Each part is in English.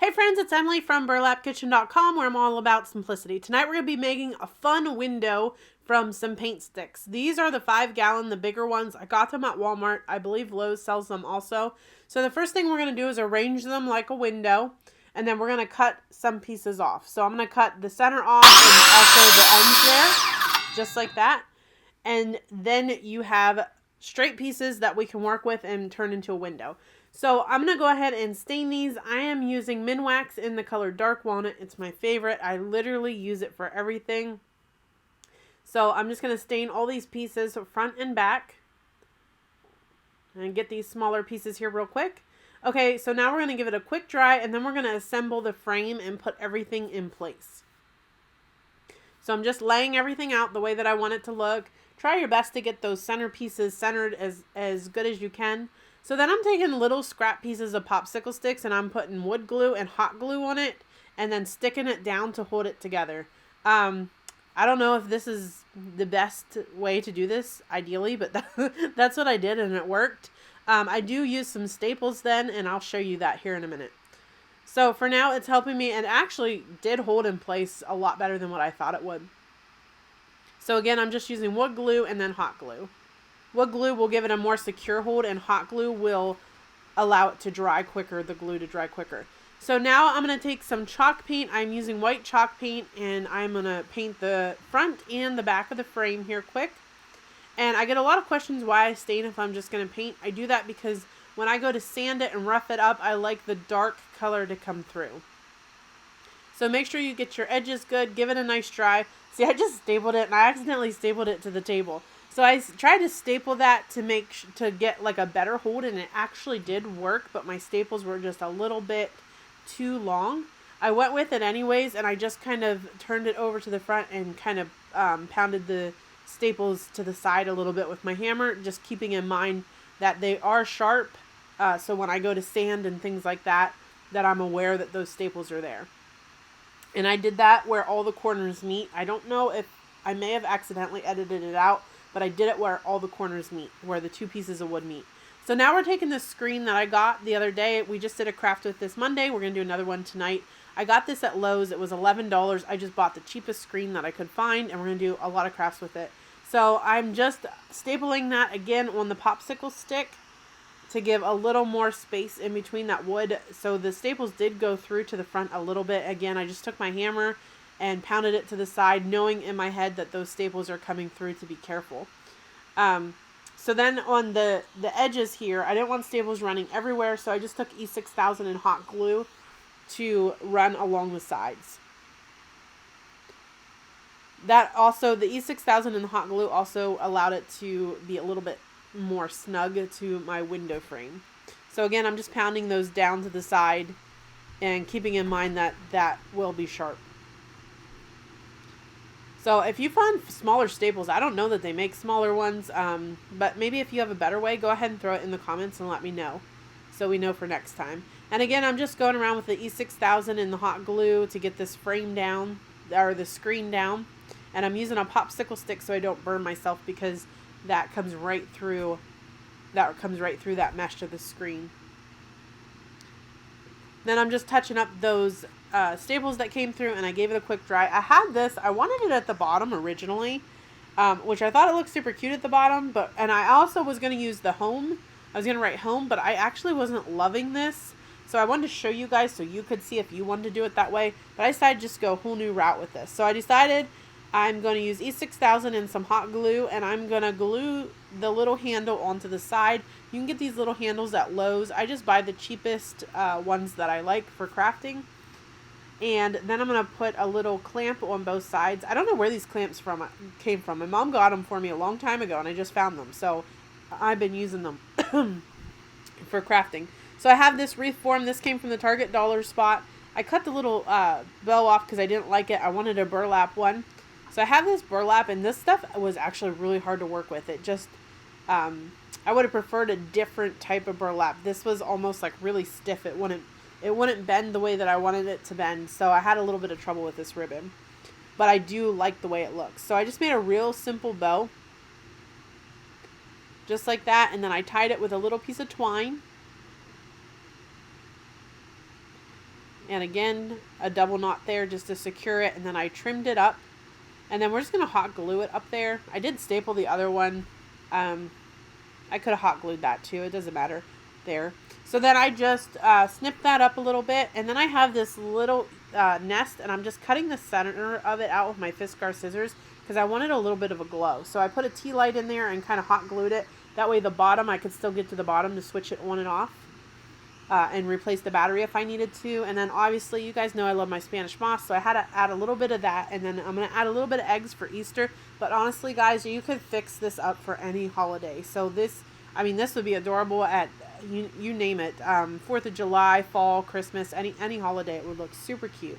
Hey friends, it's Emily from burlapkitchen.com, where I'm all about simplicity. Tonight we're going to be making a fun window from some paint sticks. These are the 5-gallon, the bigger ones. I got them at Walmart. I believe Lowe's sells them also. So the first thing we're going to do is arrange them like a window, and then we're going to cut some pieces off. So I'm going to cut the center off and also the ends there, just like that. And then you have straight pieces that we can work with and turn into a window. So I'm going to go ahead and stain these. I am using Minwax in the color Dark Walnut. It's my favorite. I literally use it for everything. So I'm just going to stain all these pieces front and back. And get these smaller pieces here real quick. Okay, so now we're going to give it a quick dry, and then we're going to assemble the frame and put everything in place. So I'm just laying everything out the way that I want it to look. Try your best to get those center pieces centered as good as you can. So then I'm taking little scrap pieces of popsicle sticks and I'm putting wood glue and hot glue on it and then sticking it down to hold it together. I don't know if this is the best way to do this, ideally, but that's what I did and it worked. I do use some staples then, and I'll show you that here in a minute. So for now, it's helping me, and actually did hold in place a lot better than what I thought it would. So again, I'm just using wood glue and then hot glue. Wood glue will give it a more secure hold, and hot glue will allow it to dry quicker, the glue to dry quicker. So now I'm going to take some chalk paint. I'm using white chalk paint, and I'm going to paint the front and the back of the frame here quick. And I get a lot of questions why I stain if I'm just going to paint. I do that because when I go to sand it and rough it up, I like the dark color to come through. So make sure you get your edges good, give it a nice dry. See, I just stapled it and I accidentally stapled it to the table. So I tried to staple that to get like a better hold, and it actually did work, but my staples were just a little bit too long. I went with it anyways, and I just kind of turned it over to the front and kind of pounded the staples to the side a little bit with my hammer, just keeping in mind that they are sharp. So when I go to sand and things like that, that I'm aware that those staples are there. And I did that where all the corners meet. I don't know if I may have accidentally edited it out, but I did it where all the corners meet, where the two pieces of wood meet. So now we're taking this screen that I got the other day. We just did a craft with this Monday. We're going to do another one tonight. I got this at Lowe's. It was $11. I just bought the cheapest screen that I could find, and we're going to do a lot of crafts with it. So I'm just stapling that again on the popsicle stick to give a little more space in between that wood. So the staples did go through to the front a little bit. Again, I just took my hammer and pounded it to the side, knowing in my head that those staples are coming through, to be careful. So then on the edges here, I didn't want staples running everywhere, so I just took E6000 and hot glue to run along the sides. That also, the E6000 and the hot glue also allowed it to be a little bit more snug to my window frame. So again, I'm just pounding those down to the side and keeping in mind that that will be sharp. So if you find smaller staples, I don't know that they make smaller ones, but maybe if you have a better way, go ahead and throw it in the comments and let me know, so we know for next time. And again, I'm just going around with the E6000 and the hot glue to get this frame down, or the screen down. And I'm using a popsicle stick so I don't burn myself, because that comes right through that mesh of the screen. Then I'm just touching up those staples that came through, and I gave it a quick dry. I had this, I wanted it at the bottom originally, which I thought it looked super cute at the bottom, and I also was going to use the home. I was going to write home, but I actually wasn't loving this. So I wanted to show you guys so you could see if you wanted to do it that way. But I decided to just go a whole new route with this. So I decided I'm going to use E6000 and some hot glue, and I'm going to glue the little handle onto the side. You can get these little handles at Lowe's. I just buy the cheapest ones that I like for crafting. And then I'm going to put a little clamp on both sides. I don't know where these clamps came from. My mom got them for me a long time ago, and I just found them. So I've been using them for crafting. So I have this wreath form. This came from the Target dollar spot. I cut the little bow off because I didn't like it. I wanted a burlap one. So I have this burlap, and this stuff was actually really hard to work with. It just, I would have preferred a different type of burlap. This was almost like really stiff. It wouldn't bend the way that I wanted it to bend. So I had a little bit of trouble with this ribbon. But I do like the way it looks. So I just made a real simple bow. Just like that. And then I tied it with a little piece of twine. And again, a double knot there just to secure it. And then I trimmed it up. And then we're just going to hot glue it up there. I did staple the other one. I could have hot glued that too. It doesn't matter there. So then I just snipped that up a little bit. And then I have this little nest. And I'm just cutting the center of it out with my Fiskars scissors, because I wanted a little bit of a glow. So I put a tea light in there and kind of hot glued it. That way the bottom, I could still get to the bottom to switch it on and off. And replace the battery if I needed to. And then obviously you guys know I love my Spanish moss, so I had to add a little bit of that. And then I'm going to add a little bit of eggs for Easter. But honestly guys, you could fix this up for any holiday. So this would be adorable at you name it, 4th of July, fall, Christmas, any holiday. It would look super cute.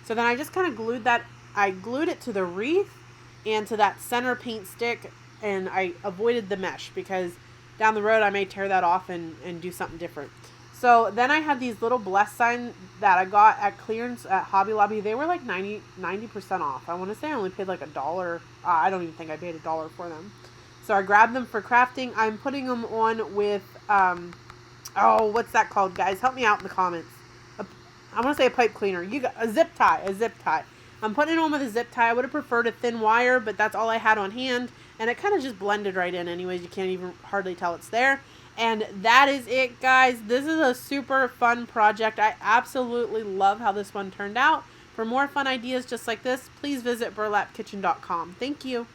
So then I just kind of glued it to the wreath and to that center paint stick, and I avoided the mesh because down the road I may tear that off and do something different. So then I had these little bless signs that I got at clearance at Hobby Lobby. They were like 90% off. I want to say I only paid like $1. I don't even think I paid $1 for them. So I grabbed them for crafting. I'm putting them on with, what's that called, guys? Help me out in the comments. I want to say a pipe cleaner. A zip tie. I'm putting it on with a zip tie. I would have preferred a thin wire, but that's all I had on hand. And it kind of just blended right in anyways. You can't even hardly tell it's there. And that is it, guys. This is a super fun project. I absolutely love how this one turned out. For more fun ideas just like this, please visit burlapkitchen.com. Thank you.